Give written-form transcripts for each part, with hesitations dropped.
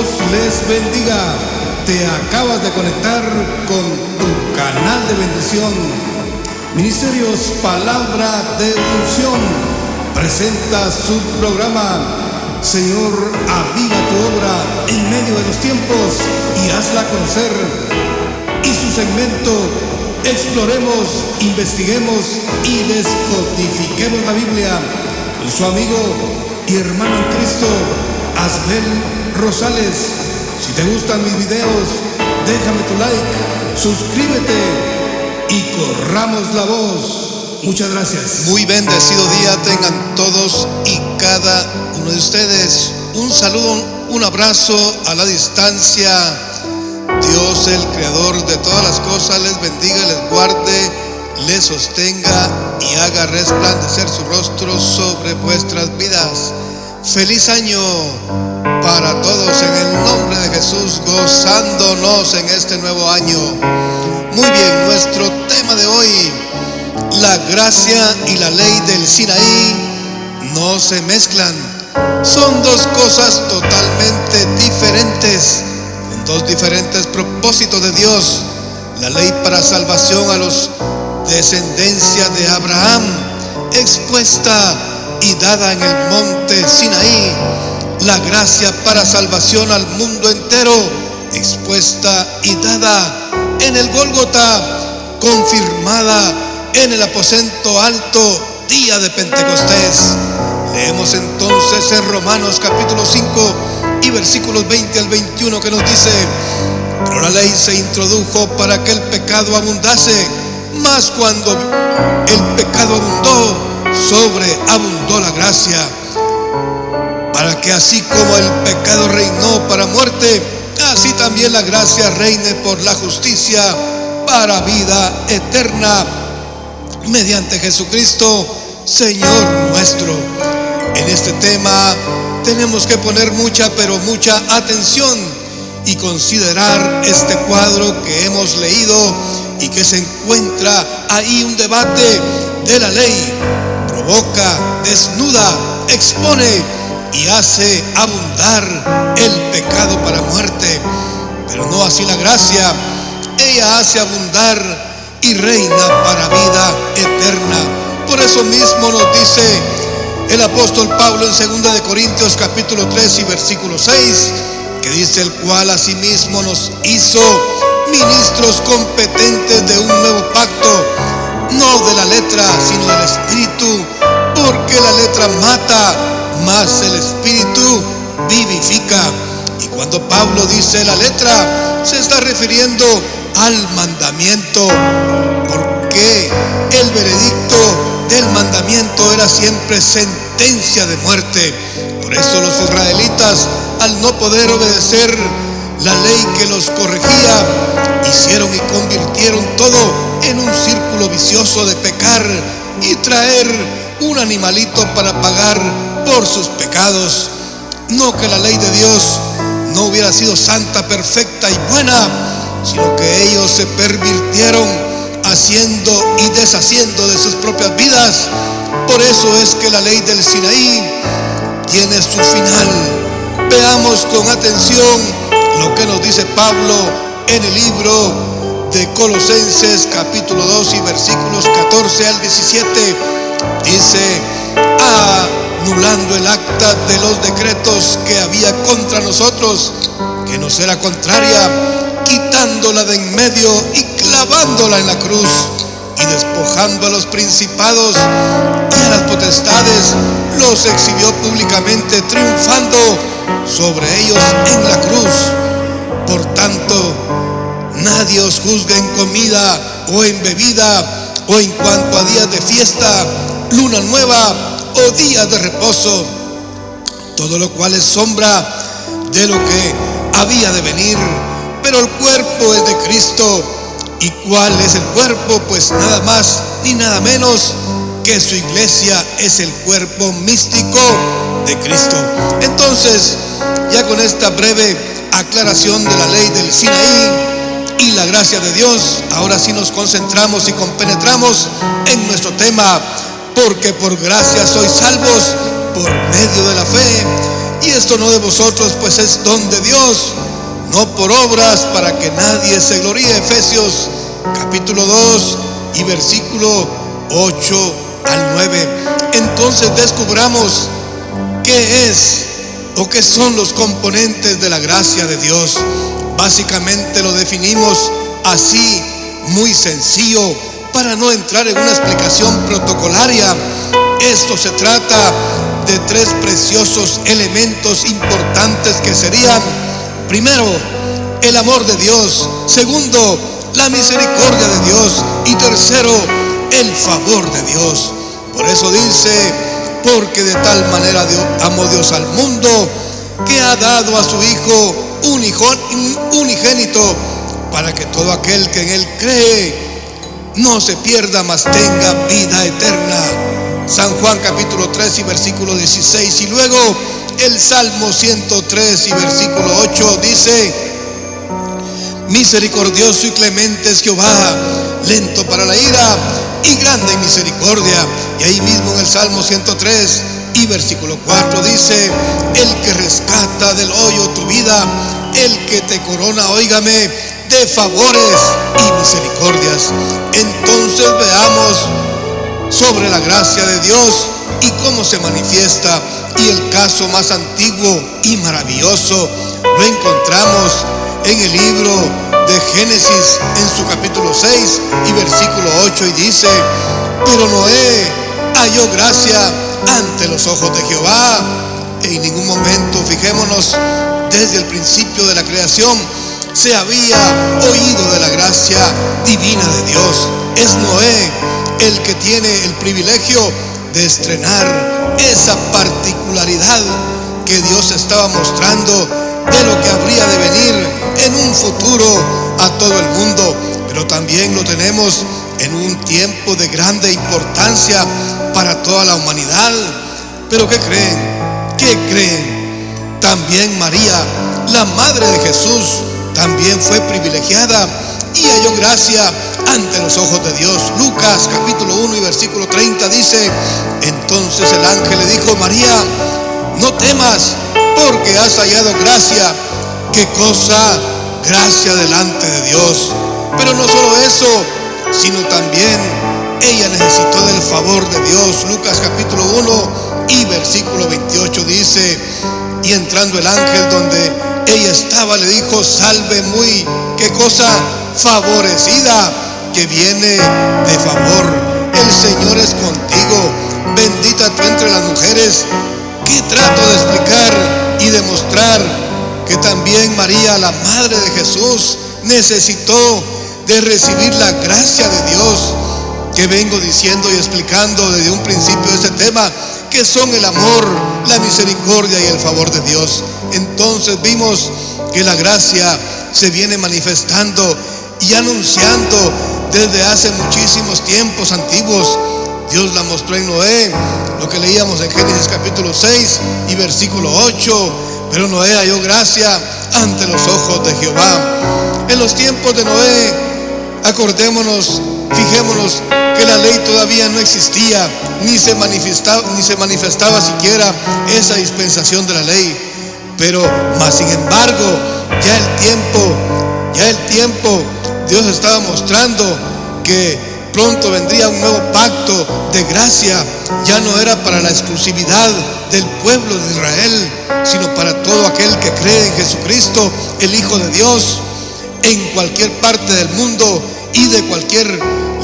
Dios les bendiga. Te acabas de conectar con tu canal de bendición. Ministerios Palabra de Unción presenta su programa Señor, aviva tu obra en medio de los tiempos y hazla conocer. Y su segmento Exploremos, investiguemos y descodifiquemos la Biblia con su amigo y hermano en Cristo, Asbel Rosales. Si te gustan mis videos, déjame tu like, suscríbete y corramos la voz. Muchas gracias. Muy bendecido día tengan todos y cada uno de ustedes. Un saludo, un abrazo a la distancia. Dios, el creador de todas las cosas, les bendiga, les guarde, les sostenga y haga resplandecer su rostro sobre vuestras vidas. Feliz año para todos en el nombre de Jesús, gozándonos en este nuevo año. Muy bien, nuestro tema de hoy: la gracia y la ley del Sinaí no se mezclan. Son dos cosas totalmente diferentes, con dos diferentes propósitos de Dios. La ley para salvación a los descendencia de Abraham, expuesta y dada en el monte Sinaí. La gracia para salvación al mundo entero, expuesta y dada en el Gólgota, confirmada en el aposento alto, día de Pentecostés. Leemos entonces en Romanos capítulo 5 y versículos 20 al 21, que nos dice: pero la ley se introdujo para que el pecado abundase, mas cuando el pecado abundó, sobreabundó la gracia, para que así como el pecado reinó para muerte, así también la gracia reine por la justicia para vida eterna, mediante Jesucristo, Señor nuestro. En este tema tenemos que poner mucha, pero mucha atención y considerar este cuadro que hemos leído y que se encuentra ahí. Un debate de la ley provoca, desnuda, expone y hace abundar el pecado para muerte, pero no así la gracia. Ella hace abundar y reina para vida eterna. Por eso mismo nos dice el apóstol Pablo en 2 de Corintios capítulo 3 y versículo 6, que dice: el cual asimismo nos hizo ministros competentes de un nuevo pacto, no de la letra, sino del Espíritu, porque la letra mata, mas el Espíritu vivifica. Y cuando Pablo dice la letra, se está refiriendo al mandamiento, porque el veredicto del mandamiento era siempre sentencia de muerte. Por eso los israelitas, al no poder obedecer la ley que los corregía, hicieron y convirtieron todo en un círculo vicioso de pecar y traer un animalito para pagar por sus pecados. No que la ley de Dios no hubiera sido santa, perfecta y buena, sino que ellos se pervirtieron haciendo y deshaciendo de sus propias vidas. Por eso es que la ley del Sinaí tiene su final. Veamos con atención lo que nos dice Pablo en el libro de Colosenses capítulo 2 y versículos 14 al 17. Dice: anulando el acta de los decretos que había contra nosotros, que nos era contraria, quitándola de en medio y clavándola en la cruz, y despojando a los principados y a las potestades, los exhibió públicamente, triunfando sobre ellos en la cruz. Por tanto, nadie os juzgue en comida o en bebida, o en cuanto a días de fiesta, luna nueva o días de reposo, todo lo cual es sombra de lo que había de venir, pero el cuerpo es de Cristo. ¿Y cuál es el cuerpo? Pues nada más ni nada menos que su iglesia es el cuerpo místico de Cristo. Entonces, ya con esta breve aclaración de la ley del Sinaí y la gracia de Dios, ahora sí nos concentramos y compenetramos en nuestro tema: porque por gracia sois salvos por medio de la fe. y esto no de vosotros, pues es don de Dios, no por obras, para que nadie se gloríe. Efesios capítulo 2 y versículo 8 al 9. Entonces descubramos qué es o qué son los componentes de la gracia de Dios. Básicamente lo definimos así, muy sencillo, para no entrar en una explicación protocolaria. Esto se trata de tres preciosos elementos importantes que serían: primero, el amor de Dios; segundo, la misericordia de Dios; y tercero, el favor de Dios. Por eso dice: porque de tal manera amó Dios al mundo, que ha dado a su Hijo unigénito, para que todo aquel que en Él cree no se pierda, mas tenga vida eterna. San Juan capítulo 3 y versículo 16. Y luego el Salmo 103 y versículo 8 dice: misericordioso y clemente es Jehová, lento para la ira y grande en misericordia. Y ahí mismo en el Salmo 103 y versículo 4 dice: el que rescata del hoyo tu vida, el que te corona, óigame, de favores y misericordias. Entonces veamos sobre la gracia de Dios y cómo se manifiesta. Y el caso más antiguo y maravilloso lo encontramos en el libro de Génesis, en su capítulo 6 y versículo 8, y dice: pero Noé halló gracia ante los ojos de Jehová. En ningún momento, fijémonos, desde el principio de la creación se había oído de la gracia divina de Dios. Es Noé el que tiene el privilegio de estrenar esa particularidad que Dios estaba mostrando de lo que habría de venir en un futuro a todo el mundo. Pero también lo tenemos en un tiempo de grande importancia para toda la humanidad. Pero ¿qué creen? ¿Qué creen? También María, la madre de Jesús, también fue privilegiada y halló gracia ante los ojos de Dios. Lucas capítulo 1 y versículo 30 dice: entonces el ángel le dijo: María, no temas, porque has hallado gracia. ¿Qué cosa? Gracia delante de Dios. Pero no solo eso, sino también ella necesitó del favor de Dios. Lucas capítulo 1 y versículo 28 dice: y entrando el ángel donde ella estaba, le dijo: salve muy, ¿qué cosa? Favorecida, que viene de favor. El Señor es contigo, bendita tú entre las mujeres. ¿Qué trato de explicar y demostrar? Que también María, la madre de Jesús, necesitó de recibir la gracia de Dios, que vengo diciendo y explicando desde un principio de este tema, que son el amor, la misericordia y el favor de Dios. Entonces vimos que la gracia se viene manifestando y anunciando desde hace muchísimos tiempos antiguos. Dios la mostró en Noé, lo que leíamos en Génesis capítulo 6 y versículo 8. Pero Noé halló gracia ante los ojos de Jehová. En los tiempos de Noé, acordémonos, fijémonos que la ley todavía no existía, ni se manifestaba siquiera esa dispensación de la ley. Pero más sin embargo, ya el tiempo, Dios estaba mostrando que pronto vendría un nuevo pacto de gracia. Ya no era para la exclusividad del pueblo de Israel, sino para todo aquel que cree en Jesucristo, el Hijo de Dios, en cualquier parte del mundo y de cualquier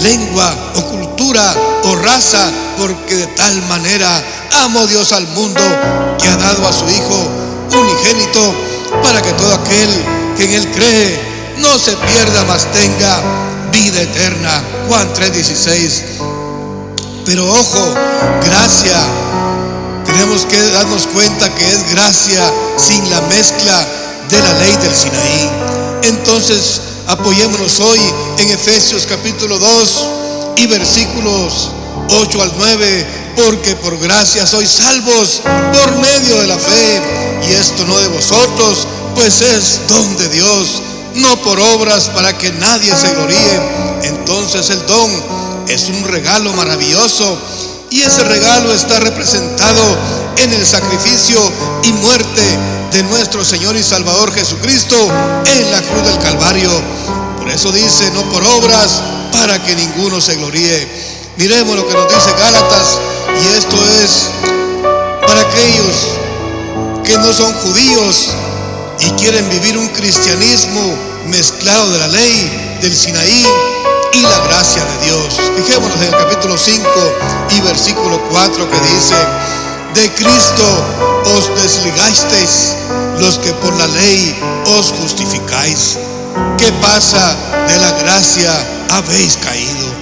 lengua o cultura o raza, porque de tal manera amó Dios al mundo, que ha dado a su Hijo unigénito, para que todo aquel que en Él cree no se pierda, mas tenga vida eterna. Juan 3:16. Pero ojo, gracia, tenemos que darnos cuenta que es gracia sin la mezcla de la ley del Sinaí. Entonces apoyémonos hoy en Efesios capítulo 2 y versículos 8 al 9, porque por gracia sois salvos por medio de la fe, y esto no de vosotros, pues es don de Dios, no por obras, para que nadie se gloríe. Entonces el don es un regalo maravilloso, y ese regalo está representado en el sacrificio y muerte de nuestro Señor y Salvador Jesucristo en la cruz del Calvario. Por eso dice, no por obras, para que ninguno se gloríe. Miremos lo que nos dice Gálatas, y esto es para aquellos que no son judíos y quieren vivir un cristianismo mezclado de la ley del Sinaí y la gracia de Dios. Fijémonos en el capítulo 5 y versículo 4 que dice: de Cristo os desligasteis, los que por la ley os justificáis. ¿Qué pasa? De la gracia habéis caído.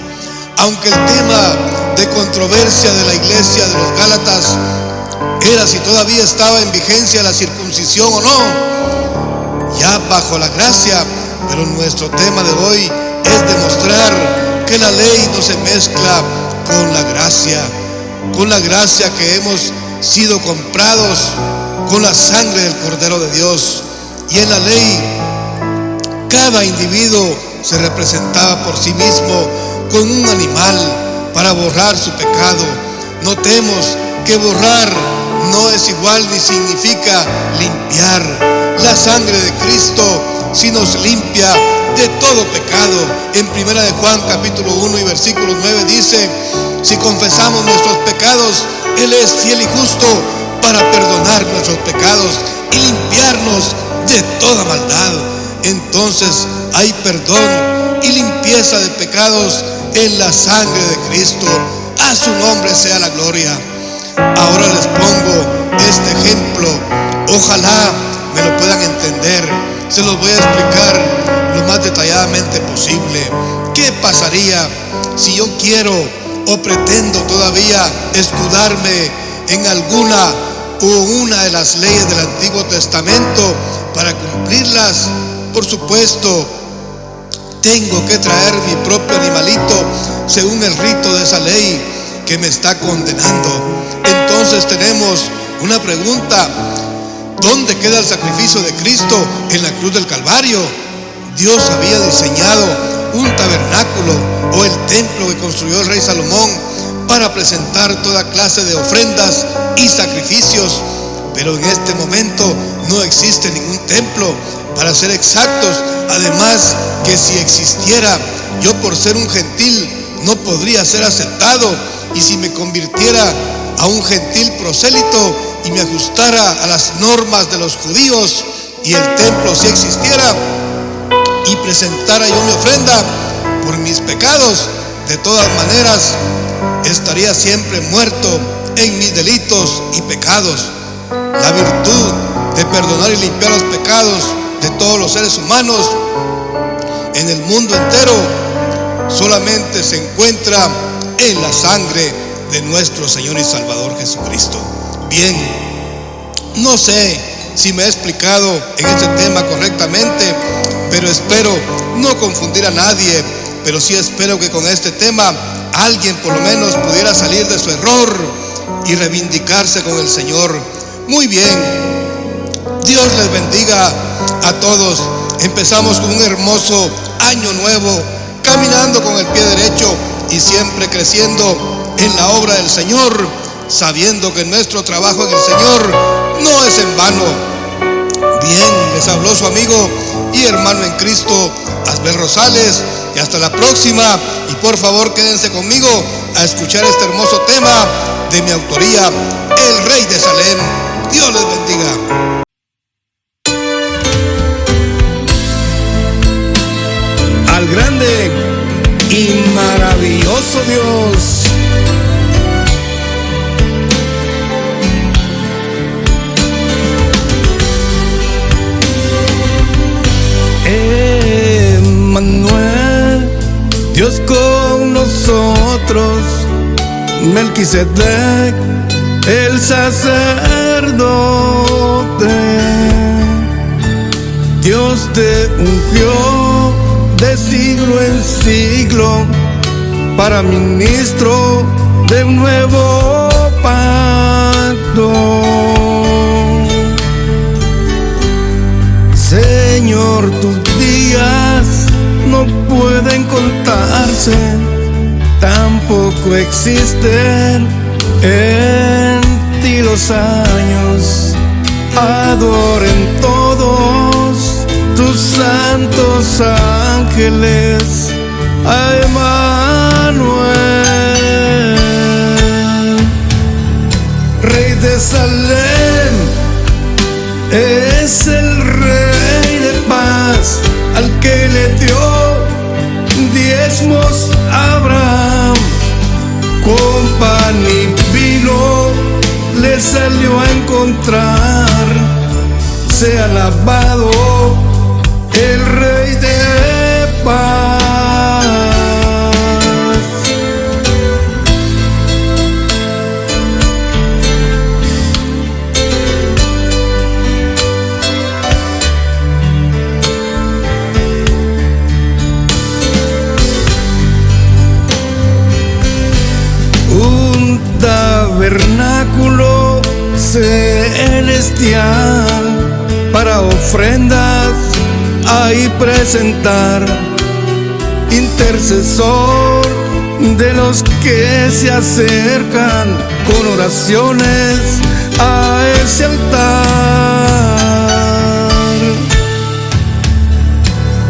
Aunque el tema de controversia de la iglesia de los Gálatas era si todavía estaba en vigencia la circuncisión o no, ya bajo la gracia, pero nuestro tema de hoy es demostrar que la ley no se mezcla con la gracia que hemos sido comprados con la sangre del Cordero de Dios. Y en la ley, cada individuo se representaba por sí mismo con un animal para borrar su pecado. Notemos que borrar no es igual ni significa limpiar. La sangre de Cristo sí nos limpia de todo pecado. En 1 de Juan capítulo 1 y versículo 9 dice: si confesamos nuestros pecados, Él es fiel y justo para perdonar nuestros pecados y limpiarnos de toda maldad. Entonces hay perdón y limpieza de pecados en la sangre de Cristo. A su nombre sea la gloria. Ahora les pongo este ejemplo. Ojalá me lo puedan entender. Se los voy a explicar lo más detalladamente posible. ¿Qué pasaría si yo quiero o pretendo todavía escudarme en alguna o una de las leyes del Antiguo Testamento para cumplirlas? Por supuesto, tengo que traer mi propio animalito según el rito de esa ley que me está condenando. Entonces tenemos una pregunta: ¿dónde queda el sacrificio de Cristo en la cruz del Calvario? Dios había diseñado un tabernáculo o el templo que construyó el rey Salomón para presentar toda clase de ofrendas y sacrificios, pero en este momento no existe ningún templo, para ser exactos. Además, que si existiera, yo por ser un gentil no podría ser aceptado, y si me convirtiera a un gentil prosélito y me ajustara a las normas de los judíos y el templo si existiera y presentara yo mi ofrenda por mis pecados, de todas maneras estaría siempre muerto en mis delitos y pecados. La virtud de perdonar y limpiar los pecados de todos los seres humanos en el mundo entero solamente se encuentra en la sangre de nuestro Señor y Salvador Jesucristo. Bien, no sé si me he explicado en este tema correctamente, pero espero no confundir a nadie, pero sí espero que con este tema alguien por lo menos pudiera salir de su error y reivindicarse con el Señor. Muy bien, Dios les bendiga a todos. Empezamos con un hermoso año nuevo, caminando con el pie derecho y siempre creciendo en la obra del Señor, sabiendo que nuestro trabajo en el Señor no es en vano. Bien, les habló su amigo y hermano en Cristo, Asbel Rosales, y hasta la próxima. Y por favor quédense conmigo a escuchar este hermoso tema de mi autoría, El Rey de Salem. Dios les bendiga. Al grande y maravilloso Dios, Emmanuel, Dios con nosotros, Melquisedec, el sacerdote. Dios te ungió de siglo en siglo para ministro de un nuevo pacto. Señor, tus días no pueden contarse, tampoco existen en ti los años, adoren todos tus santos ángeles a Emmanuel. Rey de Salem es el Rey de paz, al que le dio diezmos a Abraham. Con pan y vino le salió a encontrar. Sea alabado el Rey de paz. Un tabernáculo celestial para ofrendas ahí presentar, intercesor de los que se acercan con oraciones a ese altar.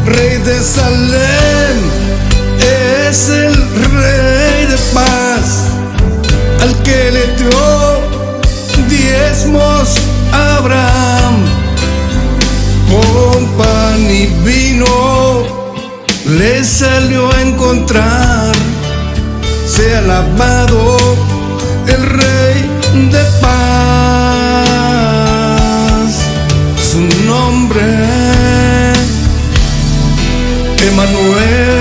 Rey de Salem es el Rey de paz, al que le dio diezmos a Abraham. Con pan y vino le salió a encontrar. Sea alabado el Rey de paz. Su nombre, Emmanuel.